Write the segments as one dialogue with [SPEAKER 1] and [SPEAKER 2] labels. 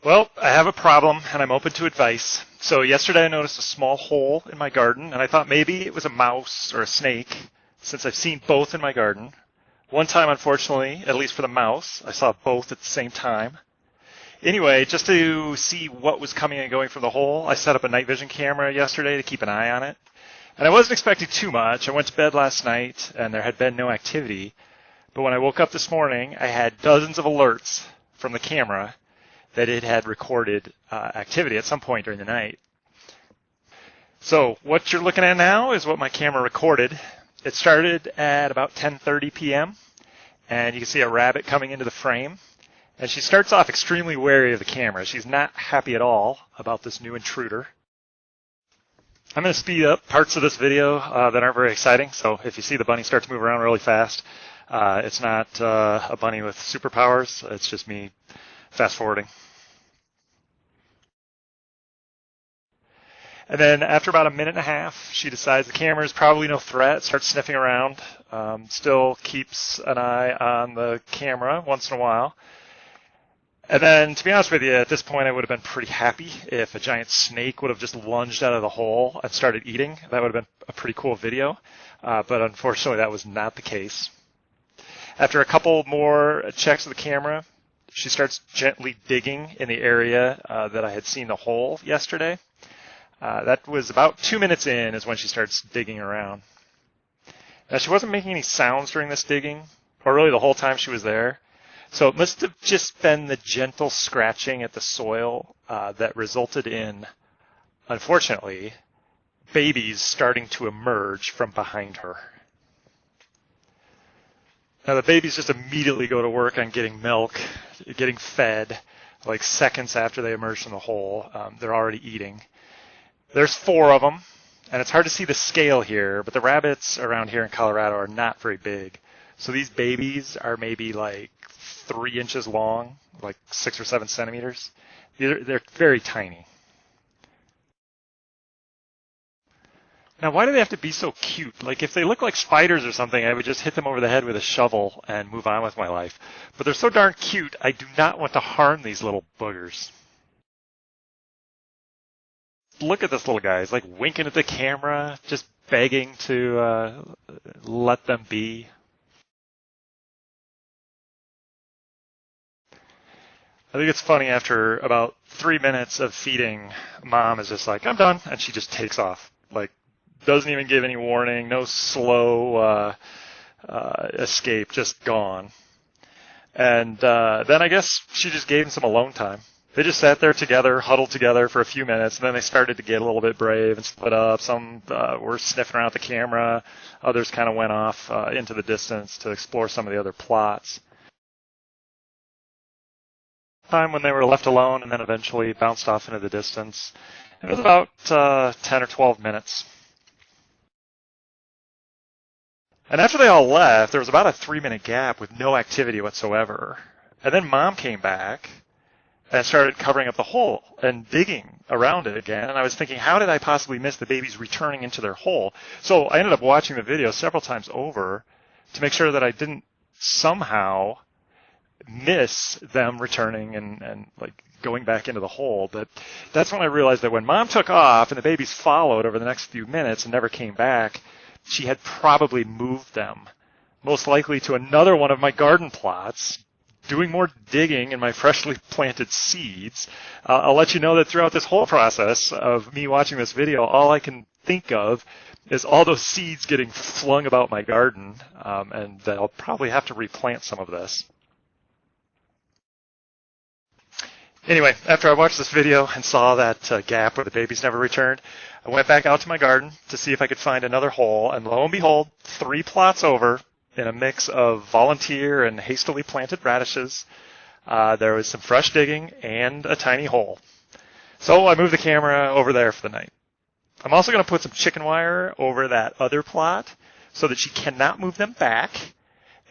[SPEAKER 1] Well, I have a problem and I'm open to advice. So yesterday I noticed a small hole in my garden and I thought maybe it was a mouse or a snake since I've seen both in my garden. One time, unfortunately, at least for the mouse, I saw both at the same time. Anyway, just to see what was coming and going from the hole, I set up a night vision camera yesterday to keep an eye on it. And I wasn't expecting too much. I went to bed last night and there had been no activity. But when I woke up this morning, I had dozens of alerts from the camera that it had recorded activity at some point during the night. So what you're looking at now is what my camera recorded. It started at about 10:30 p.m. and you can see a rabbit coming into the frame. And she starts off extremely wary of the camera. She's not happy at all about this new intruder. I'm going to speed up parts of this video that aren't very exciting. So if you see the bunny start to move around really fast, it's not a bunny with superpowers. It's just me fast forwarding. And then after about a minute and a half, she decides the camera is probably no threat, starts sniffing around, still keeps an eye on the camera once in a while. And then, to be honest with you, at this point I would have been pretty happy if a giant snake would have just lunged out of the hole and started eating. That would have been a pretty cool video, but unfortunately that was not the case. After a couple more checks of the camera, she starts gently digging in the area that I had seen the hole yesterday. That was about 2 minutes in is when she starts digging around. Now, she wasn't making any sounds during this digging, or really the whole time she was there. So it must have just been the gentle scratching at the soil that resulted in, unfortunately, babies starting to emerge from behind her. Now, the babies just immediately go to work on getting milk, getting fed, like seconds after they emerge from the hole. They're already eating. There's 4 of them, and it's hard to see the scale here, but the rabbits around here in Colorado are not very big. So these babies are maybe like 3 inches long, like 6 or 7 centimeters. They're very tiny. Now, why do they have to be so cute? Like, if they look like spiders or something, I would just hit them over the head with a shovel and move on with my life. But they're so darn cute, I do not want to harm these little boogers. Look at this little guy. He's like winking at the camera, just begging to let them be. I think it's funny, after about 3 minutes of feeding, Mom is just like, I'm done, and she just takes off. Like, doesn't even give any warning, no slow escape, just gone. And then I guess she just gave him some alone time. They just sat there together, huddled together for a few minutes, and then they started to get a little bit brave and split up. Some were sniffing around the camera. Others kind of went off into the distance to explore some of the other plots. Time when they were left alone and then eventually bounced off into the distance. It was about 10 or 12 minutes. And after they all left, there was about a 3-minute gap with no activity whatsoever. And then Mom came back and started covering up the hole and digging around it again. And I was thinking, how did I possibly miss the babies returning into their hole? So I ended up watching the video several times over to make sure that I didn't somehow miss them returning and like going back into the hole. But that's when I realized that when Mom took off and the babies followed over the next few minutes and never came back, she had probably moved them, most likely to another one of my garden plots, doing more digging in my freshly planted seeds. I'll let you know that throughout this whole process of me watching this video, all I can think of is all those seeds getting flung about my garden, and that I'll probably have to replant some of this. Anyway, after I watched this video and saw that gap where the babies never returned, I went back out to my garden to see if I could find another hole, and lo and behold, 3 plots over, in a mix of volunteer and hastily planted radishes, there was some fresh digging and a tiny hole. So I moved the camera over there for the night. I'm also going to put some chicken wire over that other plot so that she cannot move them back,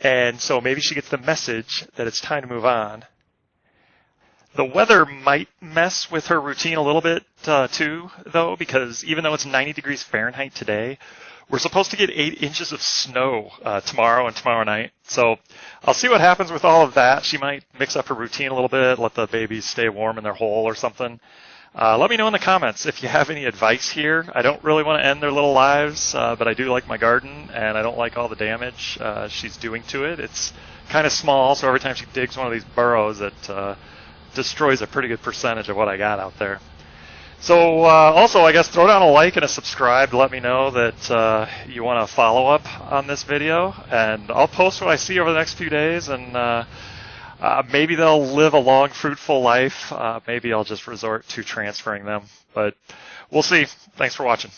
[SPEAKER 1] and so maybe she gets the message that it's time to move on. The weather might mess with her routine a little bit too, though, because even though it's 90 degrees Fahrenheit today, We're supposed to get 8 inches of snow tomorrow and tomorrow night. So I'll see what happens with all of that. She might mix up her routine a little bit, let the babies stay warm in their hole or something. Let me know in the comments if you have any advice here. I don't really want to end their little lives, but I do like my garden, and I don't like all the damage she's doing to it. It's kind of small, so every time she digs one of these burrows, it destroys a pretty good percentage of what I got out there. So also, I guess, throw down a like and a subscribe to let me know that you want to follow up on this video, and I'll post what I see over the next few days, and maybe they'll live a long, fruitful life. Maybe I'll just resort to transferring them, but we'll see. Thanks for watching.